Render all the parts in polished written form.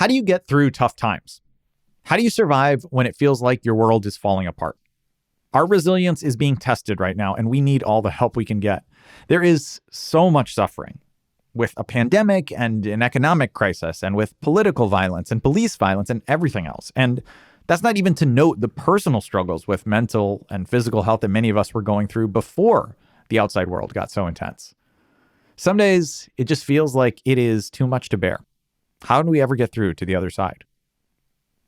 How do you get through tough times? How do you survive when it feels like your world is falling apart? Our resilience is being tested right now, and we need all the help we can get. There is so much suffering with a pandemic and an economic crisis and with political violence and police violence and everything else. And that's not even to note the personal struggles with mental and physical health that many of us were going through before the outside world got so intense. Some days it just feels like it is too much to bear. How do we ever get through to the other side?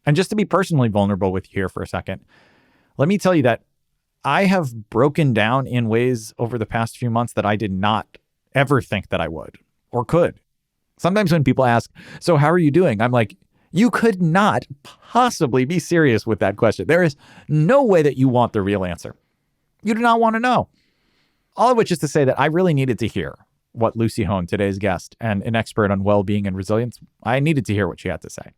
And just to be personally vulnerable with you here for a second, let me tell you that I have broken down in ways over the past few months that I did not ever think that I would or could. Sometimes when people ask, so how are you doing? I'm like, you could not possibly be serious with that question. There is no way that you want the real answer. You do not want to know. All of which is to say that I really needed to hear what Lucy Hone, today's guest and an expert on well-being and resilience, I needed to hear what she had to say.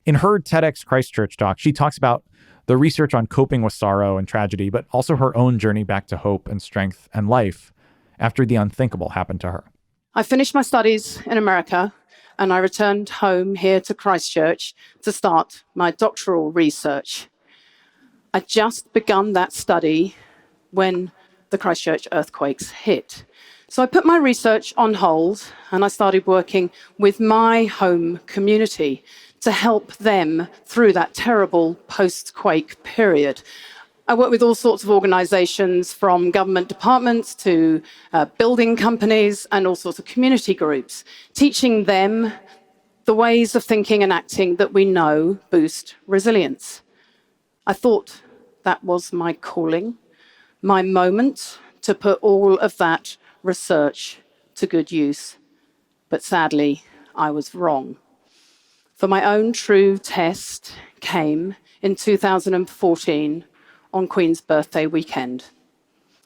In her TEDx Christchurch talk, she talks about the research on coping with sorrow and tragedy, but also her own journey back to hope and strength and life after the unthinkable happened to her. I finished my studies in America and I returned home here to Christchurch to start my doctoral research. I'd just begun that study when the Christchurch earthquakes hit. So I put my research on hold and I started working with my home community to help them through that terrible post-quake period. I work with all sorts of organizations, from government departments to building companies and all sorts of community groups, teaching them the ways of thinking and acting that we know boost resilience. I thought that was my calling, my moment to put all of that research to good use. But sadly, I was wrong. For my own true test came in 2014 on Queen's birthday weekend.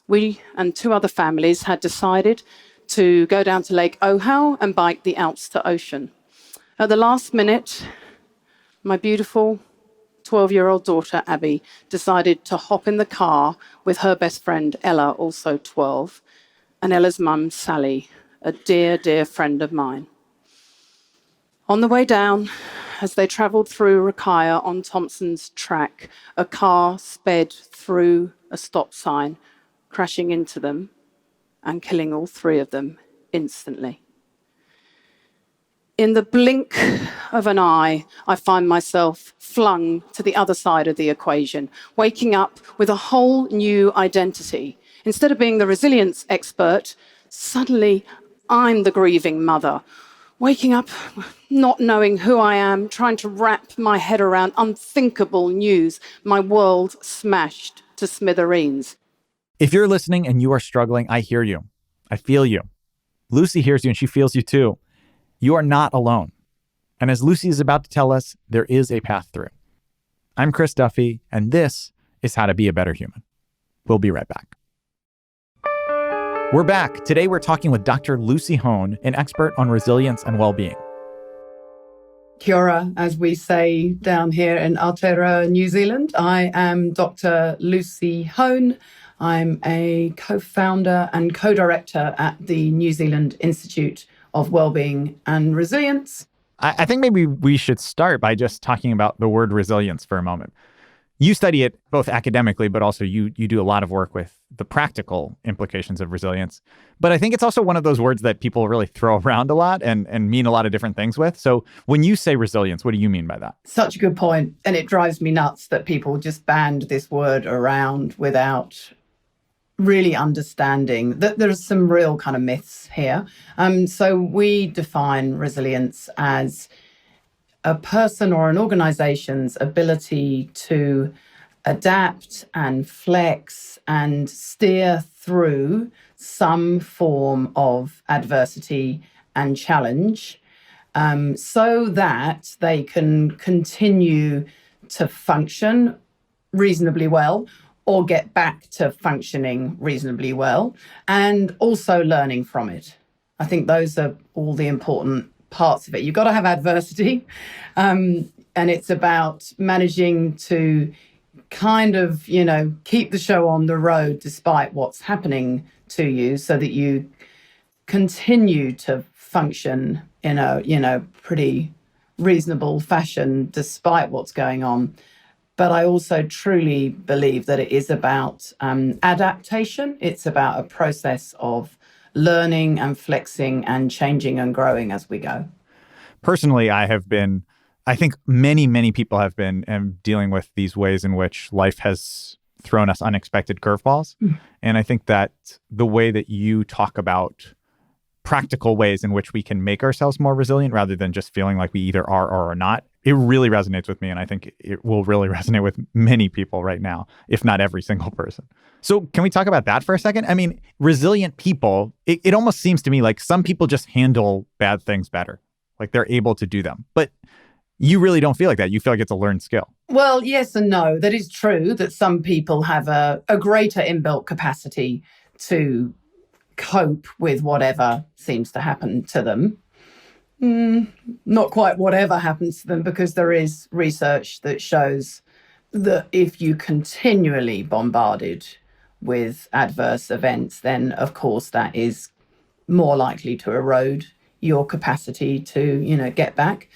We and two other families had decided to go down to Lake Ohau and bike the Alps to Ocean. At the last minute, my beautiful 12-year-old daughter, Abby, decided to hop in the car with her best friend, Ella, also 12, and Ella's mum, Sally, a dear, dear friend of mine. On the way down, as they travelled through Rakaia on Thompson's track, a car sped through a stop sign, crashing into them and killing all three of them instantly. In the blink of an eye, I find myself flung to the other side of the equation, waking up with a whole new identity. Instead of being the resilience expert, suddenly I'm the grieving mother, waking up not knowing who I am, trying to wrap my head around unthinkable news, my world smashed to smithereens. If you're listening and you are struggling, I hear you. I feel you. Lucy hears you and she feels you too. You are not alone. And as Lucy is about to tell us, there is a path through. I'm Chris Duffy, and this is How to Be a Better Human. We'll be right back. We're back. Today we're talking with Dr. Lucy Hone, an expert on resilience and well-being. Kia ora, as we say down here in Aotearoa, New Zealand. I am Dr. Lucy Hone. I'm a co-founder and co-director at the New Zealand Institute of Wellbeing and Resilience. I think maybe we should start by just talking about the word resilience for a moment. You study it both academically, but also you do a lot of work with the practical implications of resilience. But I think it's also one of those words that people really throw around a lot and mean a lot of different things with. So when you say resilience, what do you mean by that? Such a good point. And it drives me nuts that people just band this word around without really understanding that there's some real kind of myths here. So we define resilience as a person or an organization's ability to adapt and flex and steer through some form of adversity and challenge, so that they can continue to function reasonably well or get back to functioning reasonably well, and also learning from it. I think those are all the important parts of it. You've got to have adversity, and it's about managing to kind of, keep the show on the road despite what's happening to you, so that you continue to function in a, pretty reasonable fashion despite what's going on. But I also truly believe that it is about adaptation. It's about a process of learning and flexing and changing and growing as we go. Personally, I think many people have been dealing with these ways in which life has thrown us unexpected curveballs. And I think that the way that you talk about practical ways in which we can make ourselves more resilient rather than just feeling like we either are or are not, it really resonates with me. And I think it will really resonate with many people right now, if not every single person. So can we talk about that for a second? I mean, resilient people, it almost seems to me like some people just handle bad things better. Like they're able to do them. But you really don't feel like that. You feel like it's a learned skill. Well, yes and no. That is true that some people have a greater inbuilt capacity to cope with whatever seems to happen to them. Not quite whatever happens to them, because there is research that shows that if you continually bombarded with adverse events, then of course that is more likely to erode your capacity to, get back.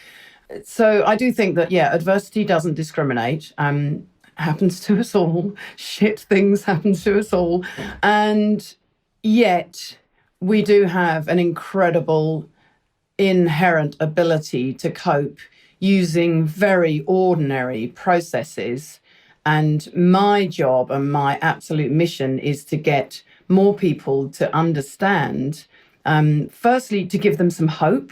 So I do think that, adversity doesn't discriminate. Happens to us all. Shit things happen to us all. And yet we do have an incredible inherent ability to cope using very ordinary processes. And my job and my absolute mission is to get more people to understand, firstly, to give them some hope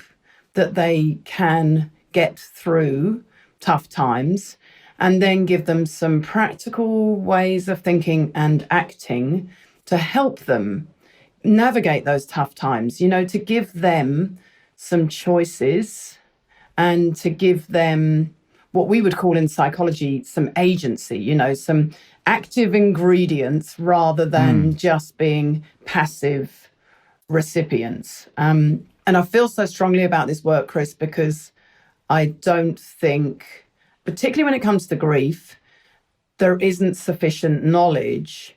that they can get through tough times, and then give them some practical ways of thinking and acting to help them navigate those tough times, to give them some choices and to give them what we would call in psychology some agency, some active ingredients rather than just being passive recipients. And I feel so strongly about this work, Chris, because I don't think, particularly when it comes to grief, there isn't sufficient knowledge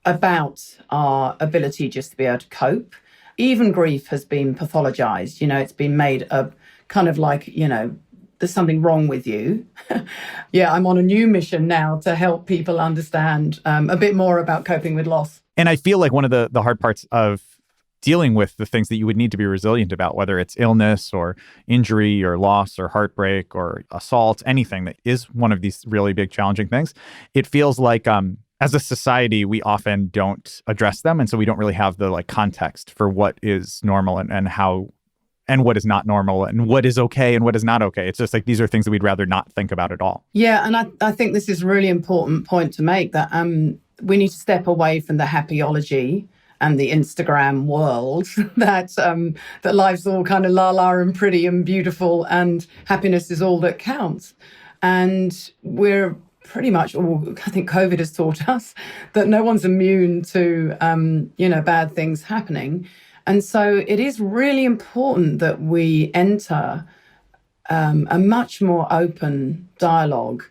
about our ability just to be able to cope. Even grief has been pathologized. It's been made a kind of like, there's something wrong with you. I'm on a new mission now to help people understand a bit more about coping with loss. And I feel like one of the hard parts of dealing with the things that you would need to be resilient about, whether it's illness or injury or loss or heartbreak or assault, anything that is one of these really big challenging things, it feels like as a society, we often don't address them. And so we don't really have the context for what is normal and how and what is not normal and what is okay and what is not okay. It's just like these are things that we'd rather not think about at all. Yeah, and I think this is a really important point to make, that we need to step away from the happyology and the Instagram world that life's all kind of la-la and pretty and beautiful and happiness is all that counts. And we're pretty much all, I think COVID has taught us that no one's immune to, bad things happening. And so it is really important that we enter a much more open dialogue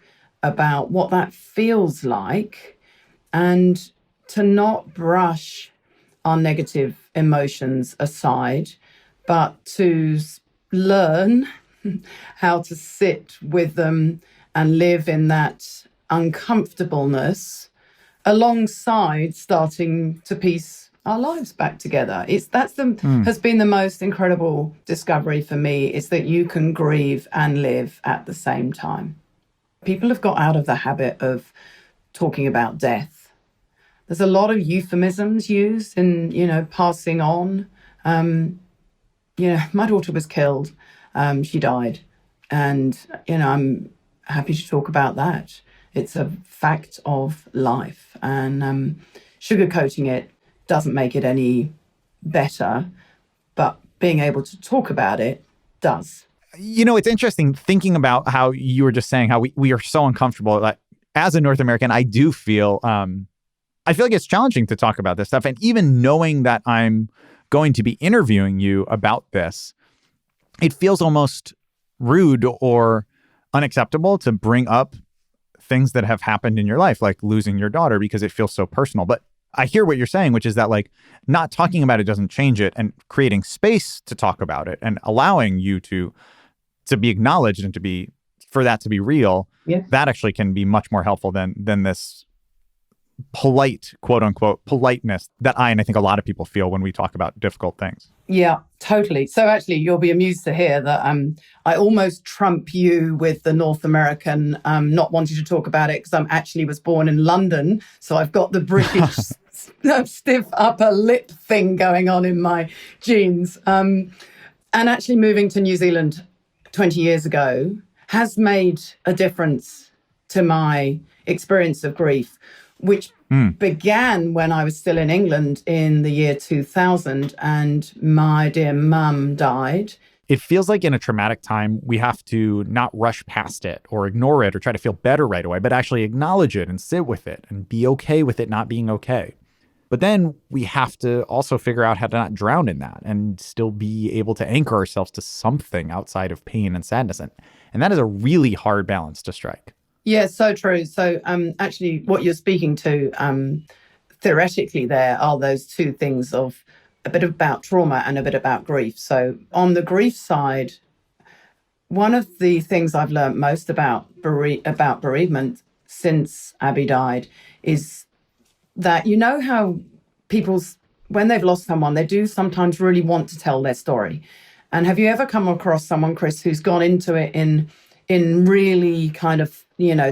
about what that feels like, and to not brush our negative emotions aside, but to learn how to sit with them and live in that uncomfortableness alongside starting to piece our lives back together. Has been the most incredible discovery for me, is that you can grieve and live at the same time. People have got out of the habit of talking about death. There's a lot of euphemisms used in, passing on. My daughter was killed. She died. And, I'm happy to talk about that. It's a fact of life. And sugarcoating it doesn't make it any better. But being able to talk about it does. It's interesting thinking about how you were just saying how we are so uncomfortable. Like, as a North American, I do feel... I feel like it's challenging to talk about this stuff. And even knowing that I'm going to be interviewing you about this, it feels almost rude or unacceptable to bring up things that have happened in your life, like losing your daughter, because it feels so personal. But I hear what you're saying, which is that not talking about it doesn't change it, and creating space to talk about it and allowing you to to be acknowledged and for that to be real, that actually can be much more helpful than this polite, quote unquote, politeness that I think a lot of people feel when we talk about difficult things. Yeah, totally. So actually, you'll be amused to hear that I almost trump you with the North American not wanting to talk about it because I actually was born in London. So I've got the British stiff upper lip thing going on in my genes. And actually moving to New Zealand 20 years ago has made a difference to my experience of grief, which began when I was still in England in the year 2000 and my dear mum died. It feels like in a traumatic time, we have to not rush past it or ignore it or try to feel better right away, but actually acknowledge it and sit with it and be okay with it not being okay. But then we have to also figure out how to not drown in that and still be able to anchor ourselves to something outside of pain and sadness. And that is a really hard balance to strike. Yeah, so true. So actually what you're speaking to theoretically there are those two things of a bit about trauma and a bit about grief. So on the grief side, one of the things I've learned most about bereavement since Abby died is that you know how when they've lost someone, they do sometimes really want to tell their story. And have you ever come across someone, Chris, who's gone into it in really kind of,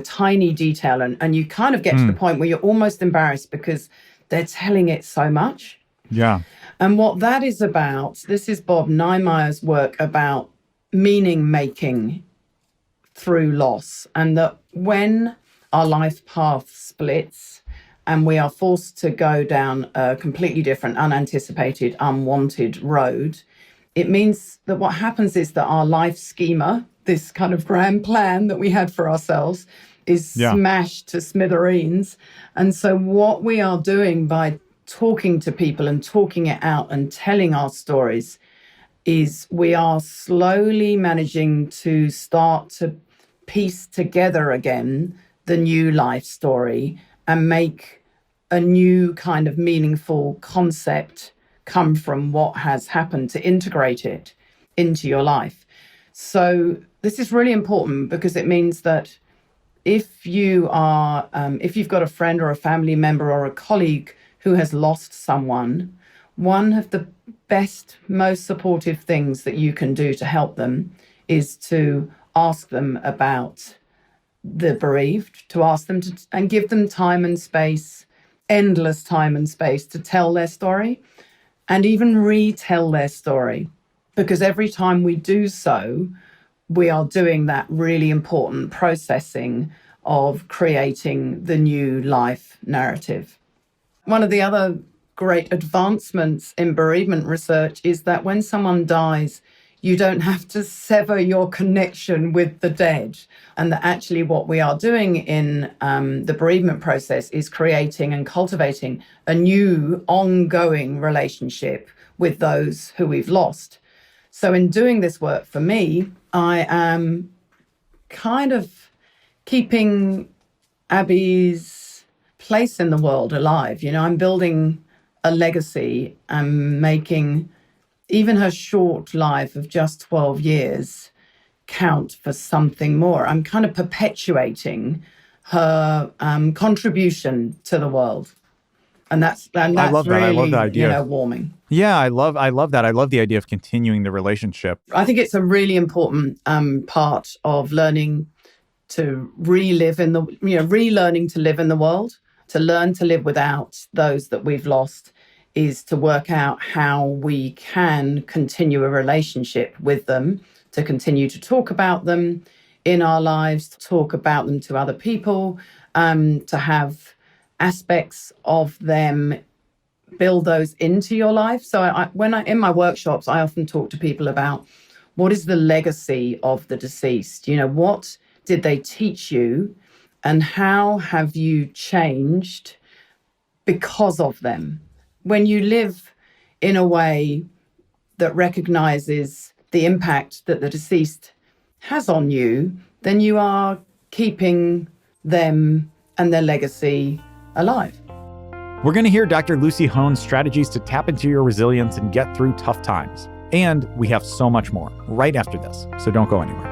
tiny detail and you kind of get to the point where you're almost embarrassed because they're telling it so much? Yeah. And what that is about, this is Bob Niemeyer's work about meaning making through loss, and that when our life path splits and we are forced to go down a completely different, unanticipated, unwanted road, it means that what happens is that our life schema, this kind of grand plan that we had for ourselves, is smashed to smithereens. And so what we are doing by talking to people and talking it out and telling our stories is we are slowly managing to start to piece together again the new life story and make a new kind of meaningful concept come from what has happened to integrate it into your life. So this is really important because it means that if you've got a friend or a family member or a colleague who has lost someone, one of the best, most supportive things that you can do to help them is to ask them about the bereaved, to ask them to, and give them time and space, endless time and space to tell their story and even retell their story. Because every time we do so, we are doing that really important processing of creating the new life narrative. One of the other great advancements in bereavement research is that when someone dies, you don't have to sever your connection with the dead. And that actually what we are doing in the bereavement process is creating and cultivating a new ongoing relationship with those who we've lost. So in doing this work for me, I am kind of keeping Abby's place in the world alive. I'm building a legacy and making even her short life of just 12 years count for something more. I'm kind of perpetuating her contribution to the world. And that's I love that. really, I love the idea. Warming. Yeah, I love that. I love the idea of continuing the relationship. I think it's a really important part of learning to relearning to live in the world, to learn to live without those that we've lost, is to work out how we can continue a relationship with them, to continue to talk about them in our lives, to talk about them to other people, to have aspects of them, build those into your life. So in my workshops, I often talk to people about what is the legacy of the deceased? What did they teach you and how have you changed because of them? When you live in a way that recognizes the impact that the deceased has on you, then you are keeping them and their legacy alive. We're going to hear Dr. Lucy Hohn's strategies to tap into your resilience and get through tough times. And we have so much more right after this, so don't go anywhere.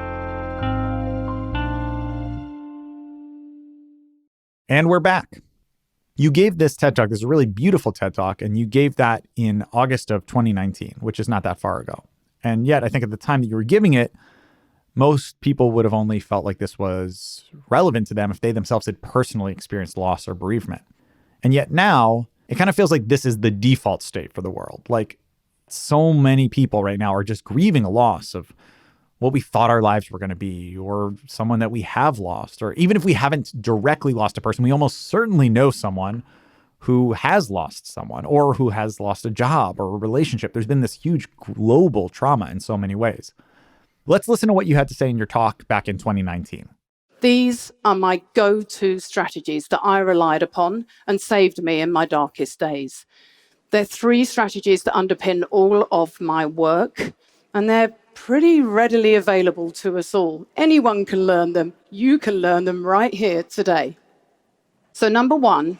And we're back. You gave this TED Talk, this is a really beautiful TED Talk, and you gave that in August of 2019, which is not that far ago. And yet, I think at the time that you were giving it, most people would have only felt like this was relevant to them if they themselves had personally experienced loss or bereavement. And yet now, it kind of feels like this is the default state for the world. Like, so many people right now are just grieving a loss of what we thought our lives were going to be, or someone that we have lost, or even if we haven't directly lost a person, we almost certainly know someone who has lost someone or who has lost a job or a relationship. There's been this huge global trauma in so many ways. Let's listen to what you had to say in your talk back in 2019. These are my go-to strategies that I relied upon and saved me in my darkest days. They're 3 strategies that underpin all of my work, and they're pretty readily available to us all. Anyone can learn them. You can learn them right here today. So number 1,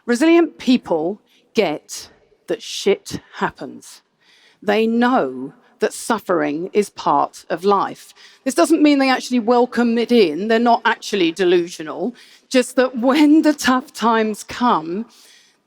resilient people get that shit happens. They know that suffering is part of life. This doesn't mean they actually welcome it in. They're not actually delusional. Just that when the tough times come,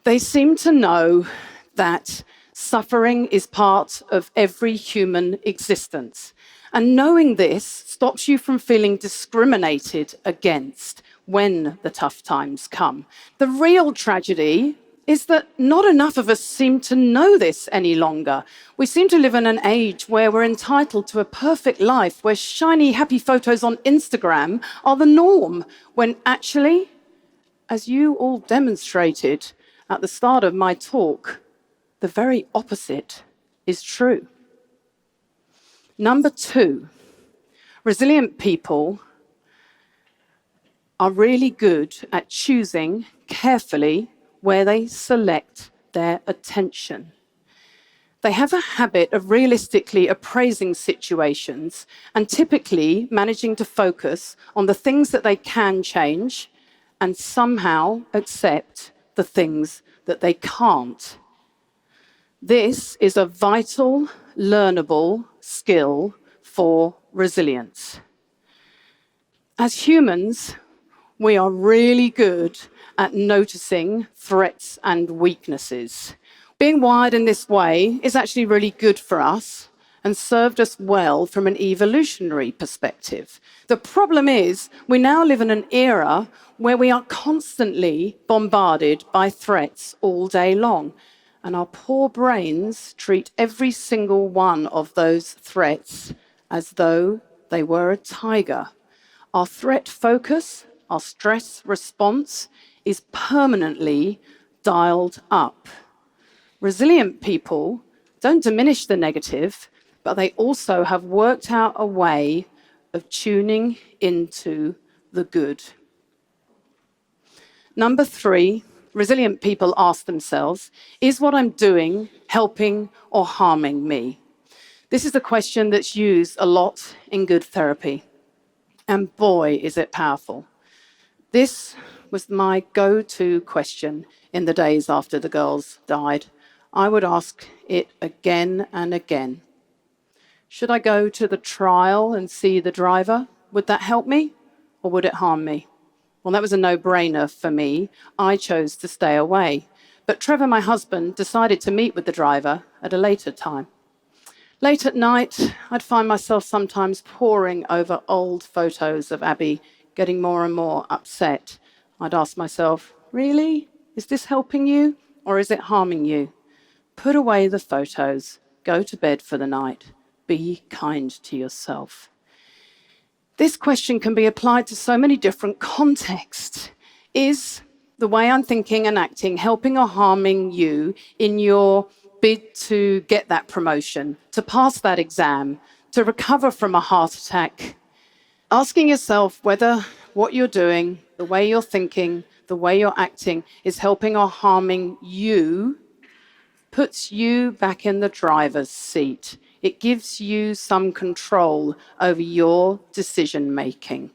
they seem to know that suffering is part of every human existence. And knowing this stops you from feeling discriminated against when the tough times come. The real tragedy is that not enough of us seem to know this any longer. We seem to live in an age where we're entitled to a perfect life, where shiny, happy photos on Instagram are the norm, when actually, as you all demonstrated at the start of my talk, the very opposite is true. Number 2, resilient people are really good at choosing carefully where they select their attention. They have a habit of realistically appraising situations and typically managing to focus on the things that they can change and somehow accept the things that they can't. This is a vital, learnable skill for resilience. As humans, we are really good at noticing threats and weaknesses. Being wired in this way is actually really good for us and served us well from an evolutionary perspective. The problem is we now live in an era where we are constantly bombarded by threats all day long, and our poor brains treat every single one of those threats as though they were a tiger. Our threat focus, our stress response is permanently dialed up. Resilient people don't diminish the negative, but they also have worked out a way of tuning into the good. Number 3, resilient people ask themselves, is what I'm doing helping or harming me? This is a question that's used a lot in good therapy. And boy, is it powerful. This was my go-to question in the days after the girls died. I would ask it again and again. Should I go to the trial and see the driver? Would that help me or would it harm me? Well, that was a no-brainer for me. I chose to stay away. But Trevor, my husband, decided to meet with the driver at a later time. Late at night, I'd find myself sometimes poring over old photos of Abby, getting more and more upset. I'd ask myself, really? Is this helping you or is it harming you? Put away the photos, go to bed for the night, be kind to yourself. This question can be applied to so many different contexts. Is the way I'm thinking and acting helping or harming you in your bid to get that promotion, to pass that exam, to recover from a heart attack? Asking yourself whether what you're doing, the way you're thinking, the way you're acting is helping or harming you puts you back in the driver's seat. It gives you some control over your decision-making.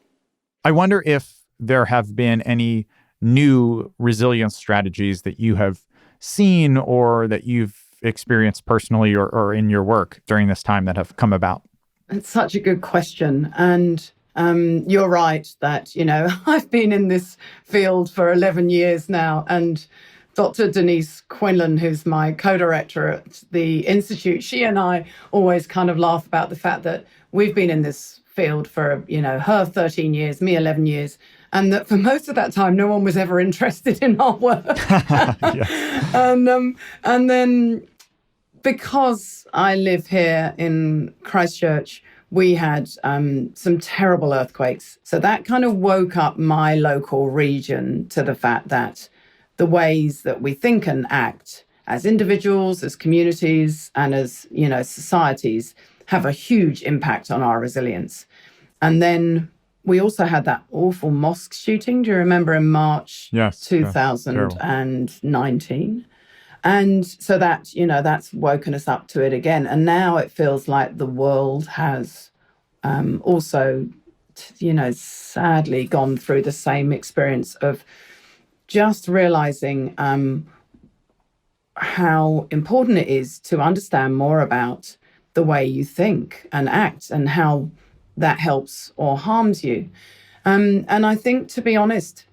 I wonder if there have been any new resilience strategies that you have seen or that you've experienced personally or in your work during this time that have come about? It's such a good question. And you're right that, I've been in this field for 11 years now. And Dr. Denise Quinlan, who's my co-director at the Institute, she and I always kind of laugh about the fact that we've been in this field for, her 13 years, me 11 years, and that for most of that time, no one was ever interested in our work. And then because I live here in Christchurch, we had some terrible earthquakes. So that kind of woke up my local region to the fact that the ways that we think and act as individuals, as communities, and as, societies have a huge impact on our resilience. And then we also had that awful mosque shooting. Do you remember in March 2019? And so that, that's woken us up to it again. And now it feels like the world has also, sadly gone through the same experience of just realizing how important it is to understand more about the way you think and act and how that helps or harms you. And I think, to be honest,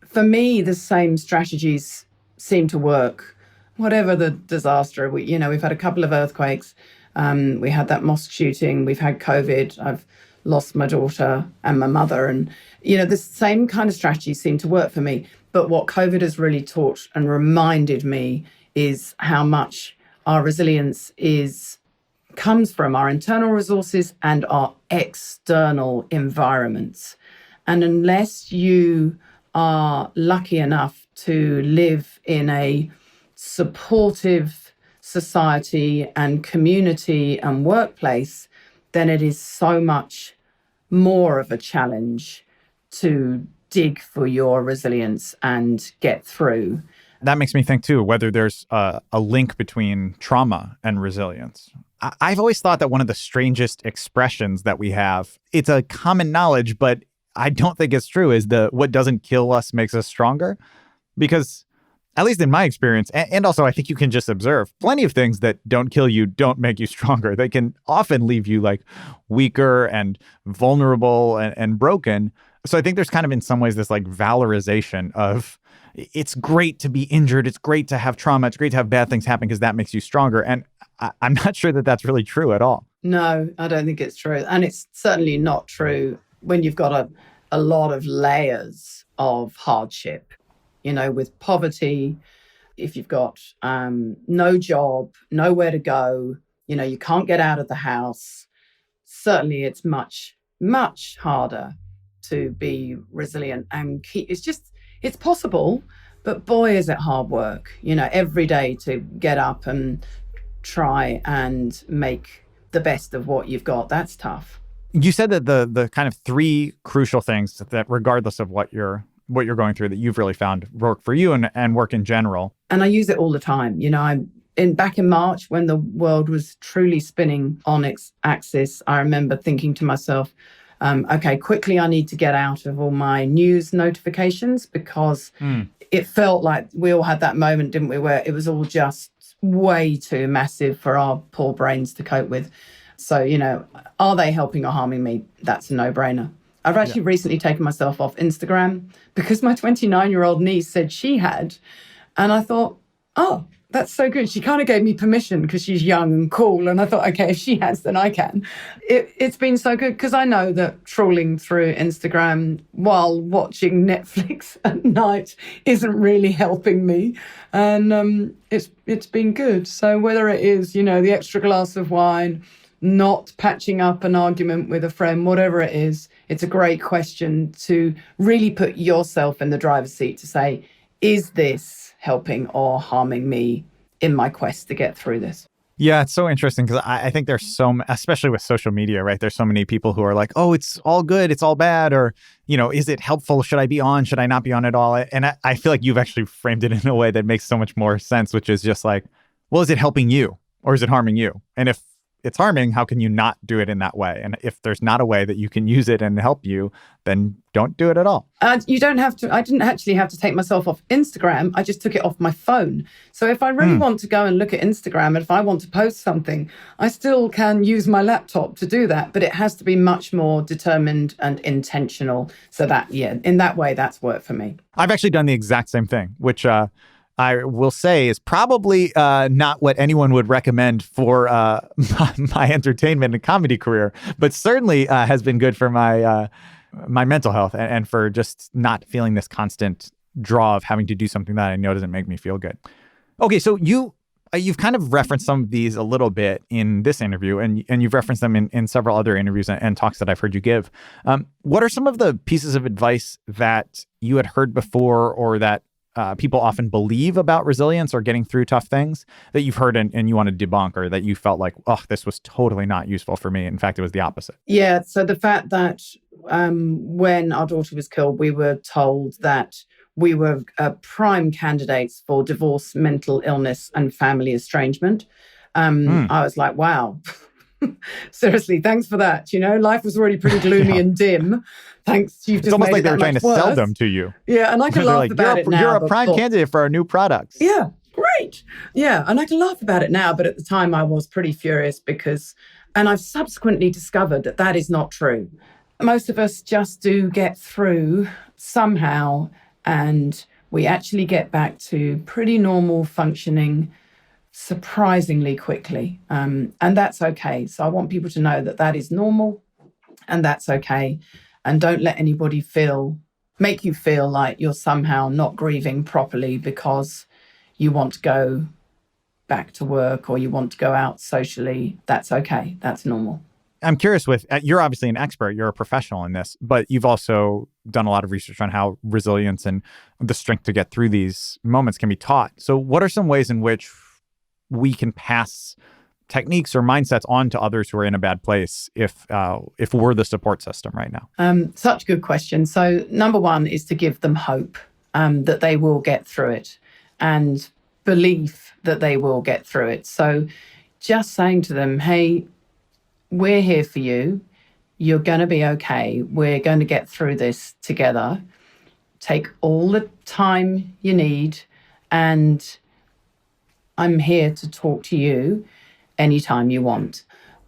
for me, the same strategies seem to work, whatever the disaster. We've had a couple of earthquakes. We had that mosque shooting. We've had COVID. I've lost my daughter and my mother. And, the same kind of strategies seem to work for me. But what COVID has really taught and reminded me is how much our resilience comes from our internal resources and our external environments. And unless you are lucky enough to live in a supportive society and community and workplace, then it is so much more of a challenge to dig for your resilience and get through. That makes me think, too, whether there's a link between trauma and resilience. I've always thought that one of the strangest expressions that we have, it's a common knowledge, but I don't think it's true, is what doesn't kill us makes us stronger. Because, at least in my experience, and also I think you can just observe, plenty of things that don't kill you don't make you stronger. They can often leave you like weaker and vulnerable and broken. So I think there's kind of in some ways this like valorization of it's great to be injured. It's great to have trauma. It's great to have bad things happen because that makes you stronger. And I'm not sure that that's really true at all. No, I don't think it's true. And it's certainly not true when you've got a lot of layers of hardship, with poverty. If you've got no job, nowhere to go, you can't get out of the house. Certainly it's much, much harder to be resilient and it's possible, but boy, is it hard work, every day to get up and try and make the best of what you've got. That's tough. You said that the kind of three crucial things that regardless of what you're going through that you've really found work for you and work in general. And I use it all the time. Back in March when the world was truly spinning on its axis, I remember thinking to myself, okay, quickly I need to get out of all my news notifications because it felt like we all had that moment, didn't we, where it was all just way too massive for our poor brains to cope with. So, are they helping or harming me? That's a no-brainer. I've actually recently taken myself off Instagram because my 29-year-old niece said she had. And I thought, oh, that's so good. She kind of gave me permission because she's young and cool. And I thought, okay, if she has, then I can. It's been so good because I know that trawling through Instagram while watching Netflix at night isn't really helping me. And it's been good. So whether it is, the extra glass of wine, not patching up an argument with a friend, whatever it is, it's a great question to really put yourself in the driver's seat to say, is this helping or harming me in my quest to get through this? Yeah, it's so interesting because I think there's especially with social media, right? There's so many people who are like, oh, it's all good, it's all bad, or, is it helpful? Should I be on? Should I not be on at all? And I feel like you've actually framed it in a way that makes so much more sense, which is just like, well, is it helping you or is it harming you? And if it's harming, how can you not do it in that way? And if there's not a way that you can use it and help you, then don't do it at all. You don't have to. I didn't actually have to take myself off Instagram. I just took it off my phone. So if I really want to go and look at Instagram, and if I want to post something, I still can use my laptop to do that. But it has to be much more determined and intentional. So that, in that way, that's worked for me. I've actually done the exact same thing, which I will say is probably not what anyone would recommend for my entertainment and comedy career, but certainly has been good for my mental health and for just not feeling this constant draw of having to do something that I know doesn't make me feel good. Okay, so you've kind of referenced some of these a little bit in this interview, and you've referenced them in several other interviews and talks that I've heard you give. What are some of the pieces of advice that you had heard before, or that people often believe about resilience or getting through tough things that you've heard and you want to debunk, or that you felt like, oh, this was totally not useful for me? In fact, it was the opposite. Yeah. So the fact that when our daughter was killed, we were told that we were prime candidates for divorce, mental illness, and family estrangement. I was like, wow. Seriously, thanks for that. Life was already pretty gloomy and dim. Thanks. You've just it's almost made like they were trying to worse. sell them to you. Yeah, and I can laugh about it now. You're a prime candidate for our new products. Yeah, great. Yeah, and I can laugh about it now, but at the time I was pretty furious and I've subsequently discovered that that is not true. Most of us just do get through somehow, and we actually get back to pretty normal functioning surprisingly quickly. And that's okay. So I want people to know that that is normal and that's okay. And don't let anybody make you feel like you're somehow not grieving properly because you want to go back to work or you want to go out socially. That's okay. That's normal. I'm curious you're obviously an expert, you're a professional in this, but you've also done a lot of research on how resilience and the strength to get through these moments can be taught. So what are some ways in which we can pass techniques or mindsets on to others who are in a bad place if we're the support system right now? Such a good question. So number one is to give them hope that they will get through it, and belief that they will get through it. So just saying to them, hey, we're here for you. You're going to be okay. We're going to get through this together. Take all the time you need, and I'm here to talk to you anytime you want.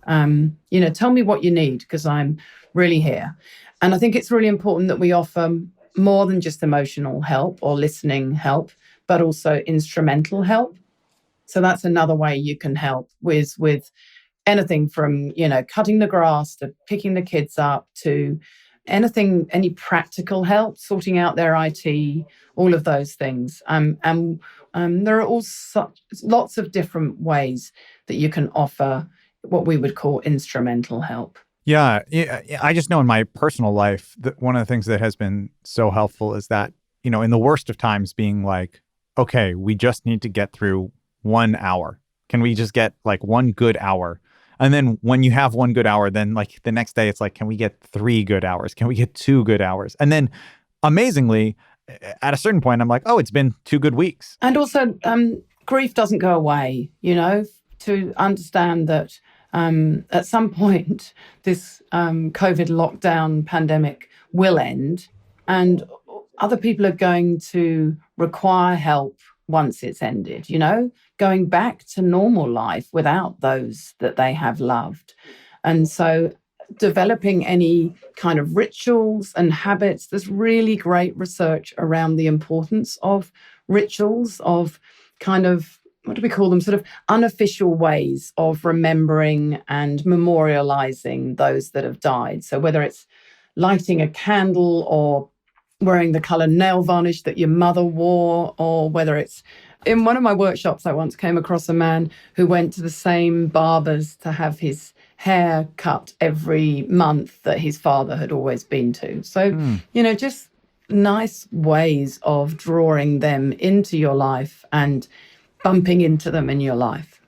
Tell me what you need, because I'm really here. And I think it's really important that we offer more than just emotional help or listening help, but also instrumental help. So that's another way you can help with anything from, cutting the grass to picking the kids up to any practical help, sorting out their IT, all of those things. There are lots of different ways that you can offer what we would call instrumental help. Yeah. I just know in my personal life that one of the things that has been so helpful is that, in the worst of times being like, okay, we just need to get through 1 hour. Can we just get like one good hour? And then when you have one good hour, then like the next day, it's like, can we get 3 good hours? Can we get 2 good hours? And then amazingly, at a certain point, I'm like, oh, it's been 2 good weeks. And also, grief doesn't go away, to understand that at some point, this COVID lockdown pandemic will end, and other people are going to require help once it's ended, going back to normal life without those that they have loved. And so developing any kind of rituals and habits, there's really great research around the importance of rituals, of kind of, what do we call them, sort of unofficial ways of remembering and memorializing those that have died. So whether it's lighting a candle or wearing the color nail varnish that your mother wore, or whether it's in one of my workshops, I once came across a man who went to the same barbers to have his hair cut every month that his father had always been to. So, just nice ways of drawing them into your life and bumping into them in your life.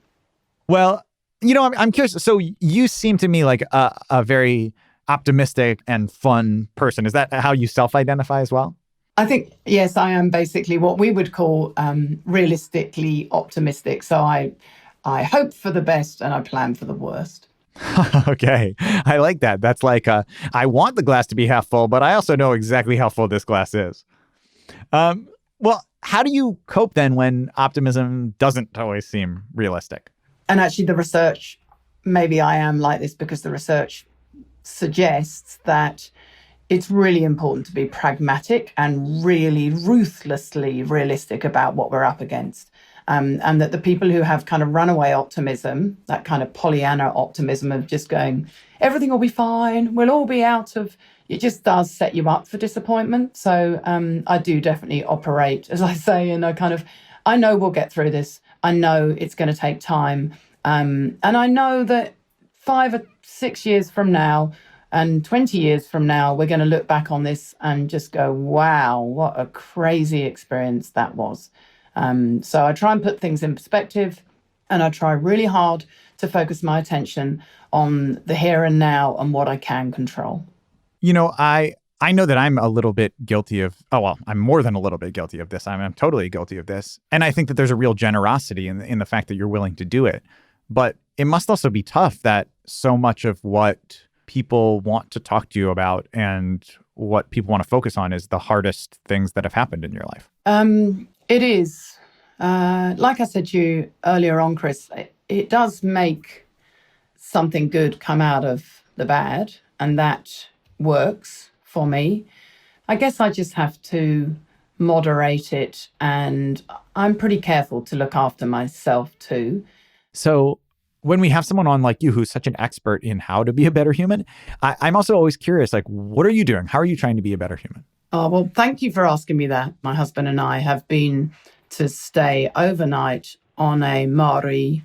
Well, I'm curious. So you seem to me like a very optimistic and fun person. Is that how you self-identify as well? I think, yes, I am basically what we would call realistically optimistic. So I hope for the best and I plan for the worst. Okay. I like that. That's like, I want the glass to be half full, but I also know exactly how full this glass is. Well, how do you cope then when optimism doesn't always seem realistic? And actually the research, maybe I am like this because the research suggests that it's really important to be pragmatic and really ruthlessly realistic about what we're up against. And that the people who have kind of runaway optimism, that kind of Pollyanna optimism of just going, everything will be fine, we'll all be out of, it just does set you up for disappointment. So I do definitely operate, as I say, and I know we'll get through this. I know it's going to take time. And I know that 5 or 6 years from now and 20 years from now, we're going to look back on this and just go, wow, what a crazy experience that was. So I try and put things in perspective, and I try really hard to focus my attention on the here and now and what I can control. You know, I know that I'm a little bit guilty of, I'm more than a little bit guilty of this. I'm totally guilty of this. And I think that there's a real generosity in the fact that you're willing to do it. But it must also be tough that so much of what people want to talk to you about and what people want to focus on is the hardest things that have happened in your life. It is. Like I said to you earlier on, Chris, it does make something good come out of the bad, and that works for me. I guess I just have to moderate it, and I'm pretty careful to look after myself too. So when we have someone on like you who's such an expert in how to be a better human, I'm also always curious, like, what are you doing? How are you trying to be a better human? Oh, well, thank you for asking me that. My husband and I have been to stay overnight on a marae,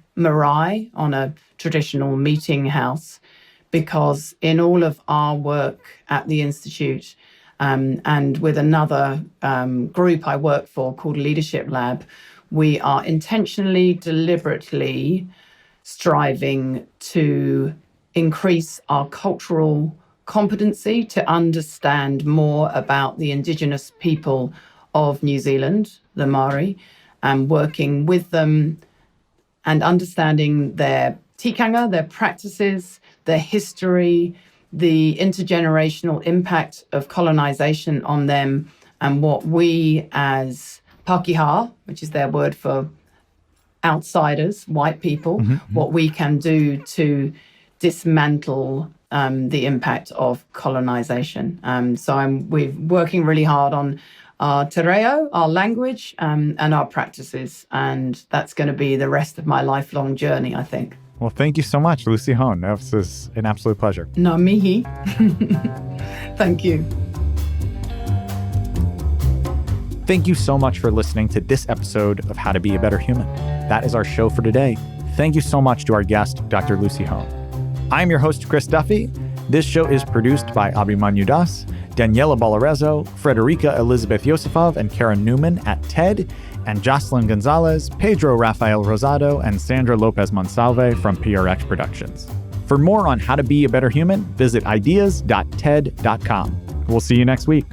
on a traditional meeting house, because in all of our work at the Institute and with another group I work for called Leadership Lab, we are intentionally, deliberately striving to increase our cultural competency to understand more about the Indigenous people of New Zealand, the Māori, and working with them and understanding their tikanga, their practices, their history, the intergenerational impact of colonization on them, and what we as Pākehā, which is their word for outsiders, white people, what we can do to dismantle the impact of colonization. So we're working really hard on our te reo, our language, and our practices. And that's going to be the rest of my lifelong journey, I think. Well, thank you so much, Lucy Hone. This is an absolute pleasure. Ngā mihi. Thank you. Thank you so much for listening to this episode of How to Be a Better Human. That is our show for today. Thank you so much to our guest, Dr. Lucy Hone. I'm your host, Chris Duffy. This show is produced by Abhimanyu Das, Daniela Balarezo, Frederica Elizabeth Yosifov, and Karen Newman at TED, and Jocelyn Gonzalez, Pedro Rafael Rosado, and Sandra Lopez Monsalve from PRX Productions. For more on how to be a better human, visit ideas.ted.com. We'll see you next week.